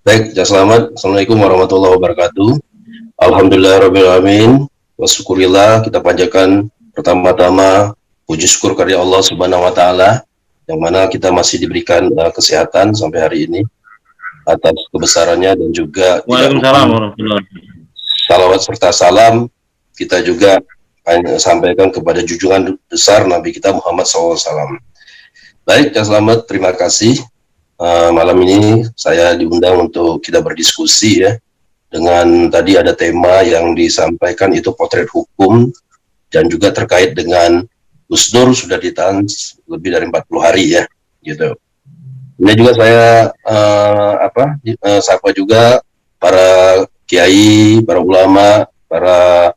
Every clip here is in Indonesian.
Baik, ya selamat. Assalamualaikum warahmatullahi wabarakatuh. Alhamdulillahirrahmanirrahim. Wasyukurillah, kita panjatkan pertama-tama puji syukur kepada Allah Subhanahu wa Ta'ala, yang mana kita masih diberikan kesehatan sampai hari ini, atas kebesarannya, dan juga tidak lupa Waalaikumsalam warahmatullahi wabarakatuh. salawat serta salam kita juga sampaikan kepada junjungan besar Nabi kita Muhammad SAW. Baik, ya selamat. Terima kasih. Malam ini saya diundang untuk kita berdiskusi ya, dengan tadi ada tema yang disampaikan itu potret hukum, dan juga terkait dengan Gus Dur sudah ditahan lebih dari 40 hari ya, gitu. Ini juga saya sapa juga para kiai, para ulama, para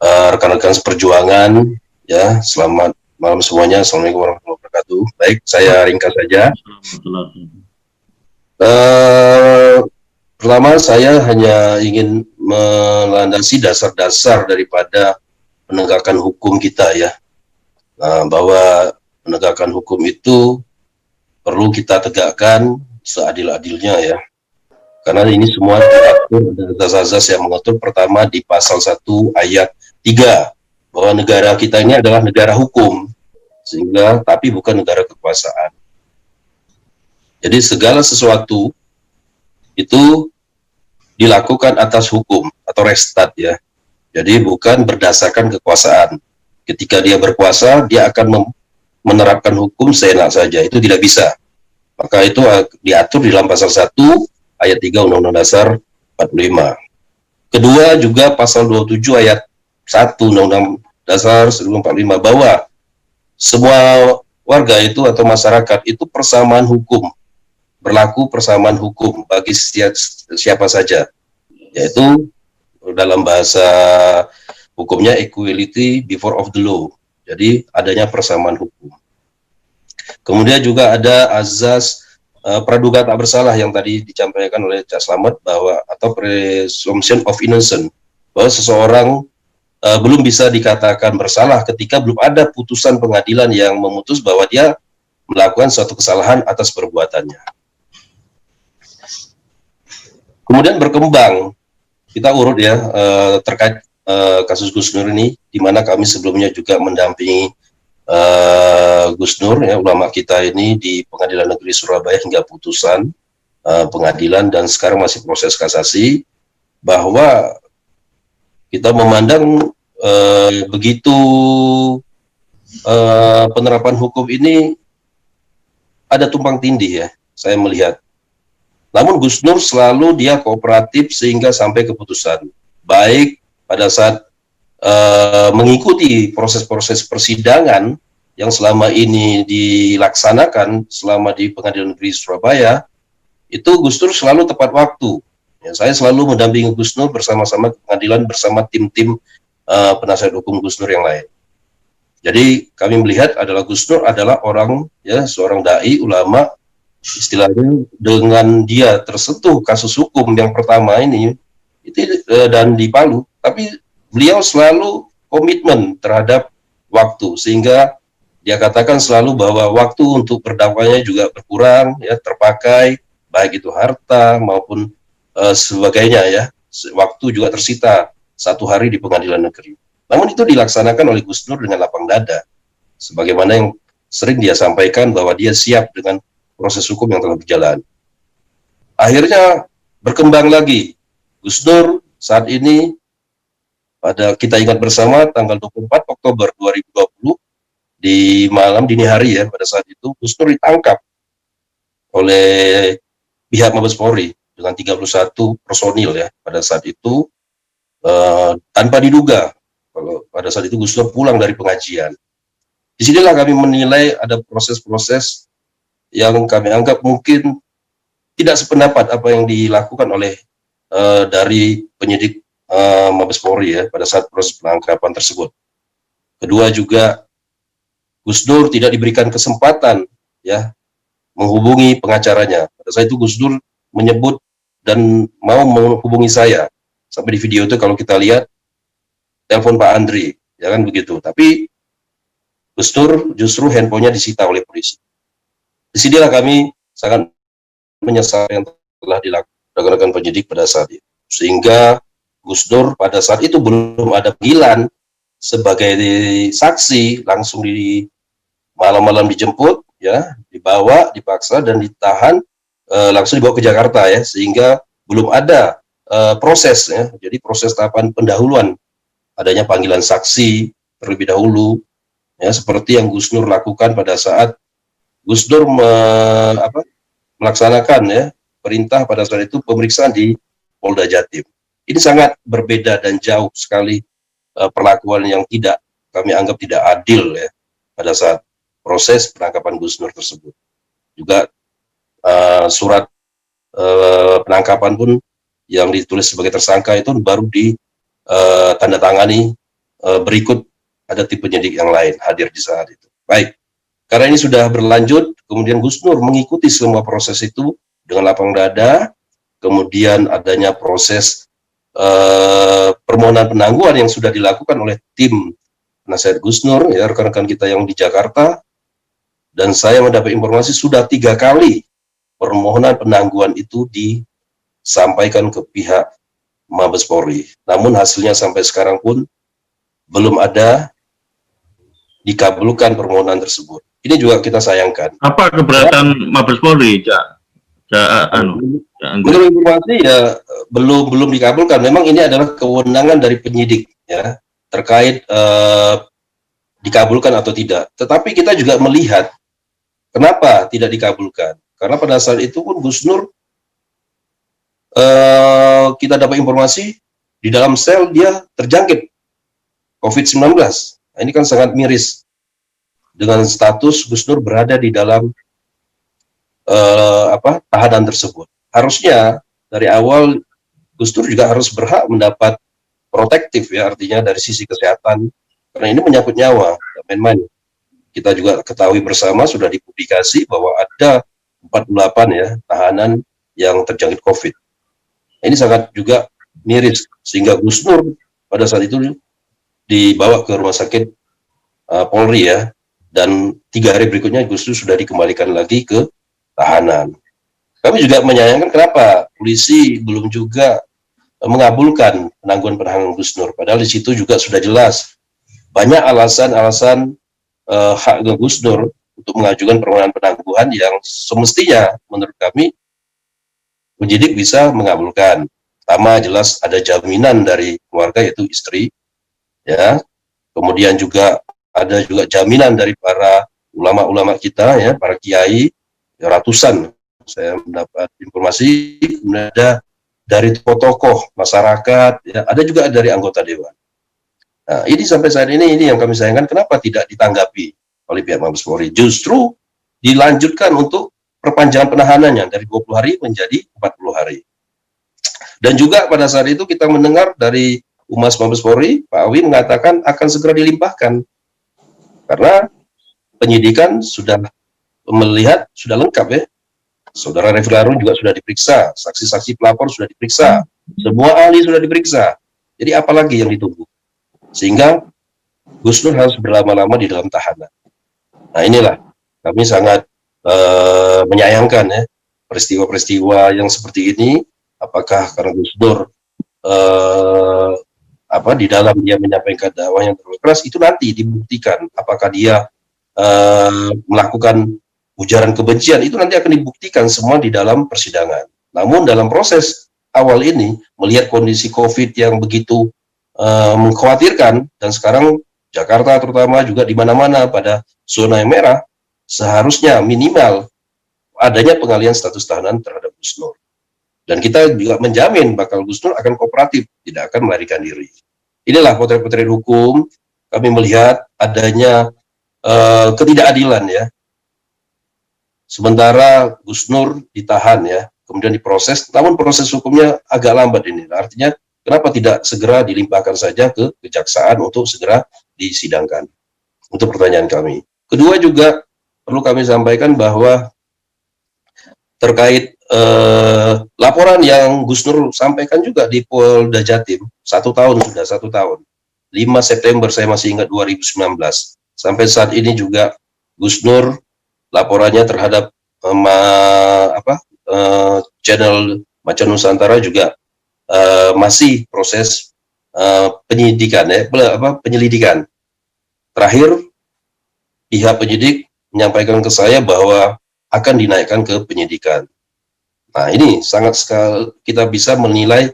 rekan-rekan seperjuangan ya. Selamat malam semuanya. Assalamualaikum warahmatullahi wabarakatuh. Baik, saya ringkas saja. Pertama, saya hanya ingin melandasi dasar-dasar daripada penegakan hukum kita ya, bahwa penegakan hukum itu perlu kita tegakkan seadil-adilnya ya, karena ini semua diatur, ada azas yang mengatur. Pertama di pasal 1 ayat 3, bahwa negara kita ini adalah negara hukum, sehingga tapi bukan negara kekuasaan. Jadi segala sesuatu itu dilakukan atas hukum atau restat ya. Jadi bukan berdasarkan kekuasaan. Ketika dia berkuasa, dia akan menerapkan hukum seenak saja. Itu tidak bisa. Maka itu diatur di dalam pasal 1 ayat 3 Undang-Undang Dasar 45. Kedua juga pasal 27 ayat 1 Undang-Undang Dasar 1945, bahwa semua warga itu atau masyarakat itu persamaan hukum, berlaku persamaan hukum bagi siapa saja, yaitu dalam bahasa hukumnya equality before of the law. Jadi adanya persamaan hukum. Kemudian juga ada azas praduga tak bersalah yang tadi disampaikan oleh Cak Slamet, bahwa atau presumption of innocence, bahwa seseorang belum bisa dikatakan bersalah ketika belum ada putusan pengadilan yang memutus bahwa dia melakukan suatu kesalahan atas perbuatannya. Kemudian berkembang, kita urut ya, terkait kasus Gus Nur ini, di mana kami sebelumnya juga mendampingi Gus Nur ya, ulama kita ini di Pengadilan Negeri Surabaya hingga putusan pengadilan, dan sekarang masih proses kasasi, bahwa kita memandang begitu penerapan hukum ini ada tumpang tindih ya, saya melihat. Namun Gus Nur selalu dia kooperatif sehingga sampai keputusan, baik pada saat mengikuti proses-proses persidangan yang selama ini dilaksanakan selama di Pengadilan Negeri Surabaya, itu Gus Nur selalu tepat waktu. Ya, saya selalu mendampingi Gus Nur bersama-sama ke pengadilan bersama tim-tim penasihat hukum Gus Nur yang lain. Jadi kami melihat adalah Gus Nur adalah orang ya, seorang dai ulama, istilahnya dengan dia tersentuh kasus hukum yang pertama ini itu dan di Palu, tapi beliau selalu komitmen terhadap waktu, sehingga dia katakan selalu bahwa waktu untuk berdakwahnya juga berkurang ya, terpakai baik itu harta maupun sebagainya ya, waktu juga tersita 1 hari di pengadilan negeri. Namun itu dilaksanakan oleh Gus Nur dengan lapang dada, sebagaimana yang sering dia sampaikan bahwa dia siap dengan proses hukum yang telah berjalan. Akhirnya berkembang lagi. Gus Dur saat ini, pada kita ingat bersama tanggal 24 Oktober 2020 di malam dini hari ya, pada saat itu Gus Dur ditangkap oleh pihak Mabes Polri dengan 31 personil ya, pada saat itu tanpa diduga. Kalau pada saat itu Gus Dur pulang dari pengajian. Disinilah kami menilai ada proses-proses yang kami anggap mungkin tidak sependapat apa yang dilakukan oleh dari penyidik Mabes Polri ya pada saat proses penangkapan tersebut. Kedua juga Gus Dur tidak diberikan kesempatan ya menghubungi pengacaranya. Pada saat itu Gus Dur menyebut dan mau menghubungi saya. Sampai di video itu kalau kita lihat telepon Pak Andri, ya kan begitu. Tapi Gus Dur justru handphonenya disita oleh polisi. Disinilah kami sangat menyesal yang telah dilakukan rekan-rekan penyidik pada saat itu. Sehingga Gus Dur pada saat itu belum ada panggilan sebagai saksi, langsung di malam-malam dijemput, ya, dibawa, dipaksa dan ditahan, langsung dibawa ke Jakarta, ya, sehingga belum ada proses, ya. Jadi proses tahapan pendahuluan, adanya panggilan saksi terlebih dahulu, ya, seperti yang Gus Dur lakukan pada saat Gus Dur melaksanakan, ya, perintah pada saat itu pemeriksaan di Polda Jatim. Ini sangat berbeda dan jauh sekali perlakuan yang kami anggap tidak adil, ya, pada saat proses penangkapan Gus Dur tersebut. Juga surat penangkapan pun yang ditulis sebagai tersangka itu baru ditandatangani berikut ada tim penyidik yang lain hadir di saat itu. Baik, karena ini sudah berlanjut, kemudian Gus Dur mengikuti semua proses itu dengan lapang dada, kemudian adanya proses permohonan penangguhan yang sudah dilakukan oleh tim penasihat Gus Dur, ya, rekan-rekan kita yang di Jakarta, dan saya mendapat informasi sudah 3 kali permohonan penangguhan itu disampaikan ke pihak Mabes Polri. Namun hasilnya sampai sekarang pun belum ada dikabulkan permohonan tersebut. Ini juga kita sayangkan. Apa keberatan Mabes Polri, Menurut informasi, ya, belum dikabulkan. Memang ini adalah kewenangan dari penyidik, ya, terkait dikabulkan atau tidak. Tetapi kita juga melihat kenapa tidak dikabulkan. Karena pada saat itu pun Gus Dur, kita dapat informasi di dalam sel dia terjangkit COVID-19. Nah, ini kan sangat miris dengan status Gus Dur berada di dalam tahanan tersebut. Harusnya dari awal Gus Dur juga harus berhak mendapat protektif, ya, artinya dari sisi kesehatan, karena ini menyangkut nyawa, main-main. Kita juga ketahui bersama sudah dipublikasi bahwa ada 48, ya, tahanan yang terjangkit COVID. Ini sangat juga miris, sehingga Gus Dur pada saat itu dibawa ke rumah sakit Polri, ya, dan 3 hari berikutnya Gus Dur sudah dikembalikan lagi ke tahanan. Kami juga menyayangkan kenapa polisi belum juga mengabulkan penangguhan penahanan Gus Dur, padahal di situ juga sudah jelas banyak alasan-alasan hak Gus Dur untuk mengajukan permohonan penangguhan yang semestinya menurut kami penyidik bisa mengabulkan. Pertama, jelas ada jaminan dari keluarga yaitu istri, ya. Kemudian juga ada juga jaminan dari para ulama-ulama kita, ya, para kiai, ya, ratusan. Saya mendapat informasi, kemudian ada dari tokoh-tokoh masyarakat, ya, ada juga dari anggota dewan. Nah, ini sampai saat ini yang kami sayangkan, kenapa tidak ditanggapi oleh pihak Mabes Polri. Justru dilanjutkan untuk perpanjangan penahanannya dari 20 hari menjadi 40 hari. Dan juga pada saat itu kita mendengar dari Humas Mabes Polri, Pak Awi mengatakan akan segera dilimpahkan. Karena penyidikan sudah melihat, sudah lengkap, ya. Saudara Refli Harun juga sudah diperiksa, saksi-saksi pelapor sudah diperiksa, semua ahli sudah diperiksa. Jadi apalagi yang ditunggu? Sehingga Gus Dur harus berlama-lama di dalam tahanan. Nah, inilah kami sangat menyayangkan, ya, peristiwa-peristiwa yang seperti ini. Apakah karena Gus Dur di dalam dia menyampaikan dakwah yang terlalu keras, itu nanti dibuktikan apakah dia melakukan ujaran kebencian, itu nanti akan dibuktikan semua di dalam persidangan. Namun dalam proses awal ini, melihat kondisi COVID yang begitu mengkhawatirkan, dan sekarang Jakarta terutama juga di mana-mana pada zona yang merah, seharusnya minimal adanya pengalihan status tahanan terhadap Gus Dur. Dan kita juga menjamin bakal Gus Dur akan kooperatif, tidak akan melarikan diri. Inilah potret-potret hukum, kami melihat adanya ketidakadilan, ya. Sementara Gus Dur ditahan, ya, kemudian diproses, namun proses hukumnya agak lambat ini. Artinya kenapa tidak segera dilimpahkan saja ke kejaksaan untuk segera disidangkan? Untuk pertanyaan kami. Kedua juga perlu kami sampaikan bahwa terkait laporan yang Gus Dur sampaikan juga di Polda Jatim, 1 tahun sudah 1 tahun. 5 September saya masih ingat 2019. Sampai saat ini juga Gus Dur laporannya terhadap channel Macan Nusantara juga masih proses penyidikan ya, penyelidikan. Terakhir pihak penyidik menyampaikan ke saya bahwa akan dinaikkan ke penyidikan. Nah, ini sangat sekali kita bisa menilai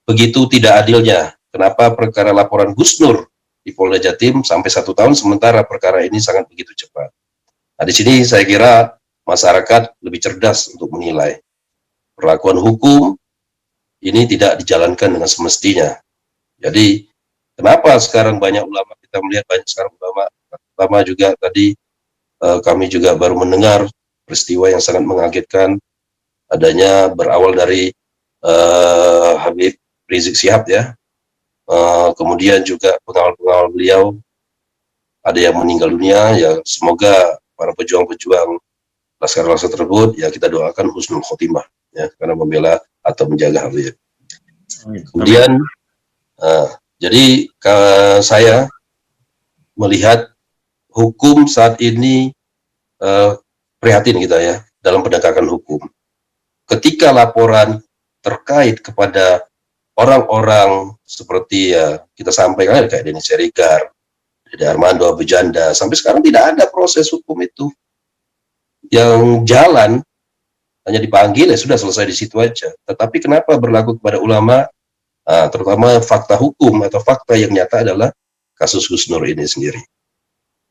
begitu tidak adilnya. Kenapa perkara laporan Gus Nur di Polda Jatim sampai 1 tahun, sementara perkara ini sangat begitu cepat. Nah, di sini saya kira masyarakat lebih cerdas untuk menilai. Perlakuan hukum ini tidak dijalankan dengan semestinya. Jadi, kenapa sekarang banyak ulama, kita melihat banyak sekarang ulama, pertama juga tadi kami juga baru mendengar peristiwa yang sangat mengagetkan, adanya berawal dari Habib Rizik Syihab ya, kemudian juga pengawal-pengawal beliau ada yang meninggal dunia, ya semoga para pejuang-pejuang laskar-laskar tersebut ya kita doakan husnul khotimah ya, karena membela atau menjaga Habib. Kemudian jadi saya melihat hukum saat ini prihatin kita ya dalam penegakan hukum. Ketika laporan terkait kepada orang-orang seperti ya kita sampaikan kayak Denny Siregar, Dede Armando, Abu Janda, sampai sekarang tidak ada proses hukum itu. Yang jalan hanya dipanggil ya sudah selesai di situ aja. Tetapi kenapa berlaku kepada ulama, terutama fakta hukum atau fakta yang nyata adalah kasus Gus Nur ini sendiri.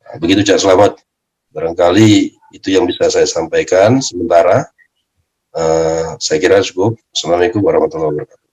Nah, begitu Cak Selamat. Barangkali itu yang bisa saya sampaikan sementara. Saya kira cukup. Assalamualaikum warahmatullahi wabarakatuh.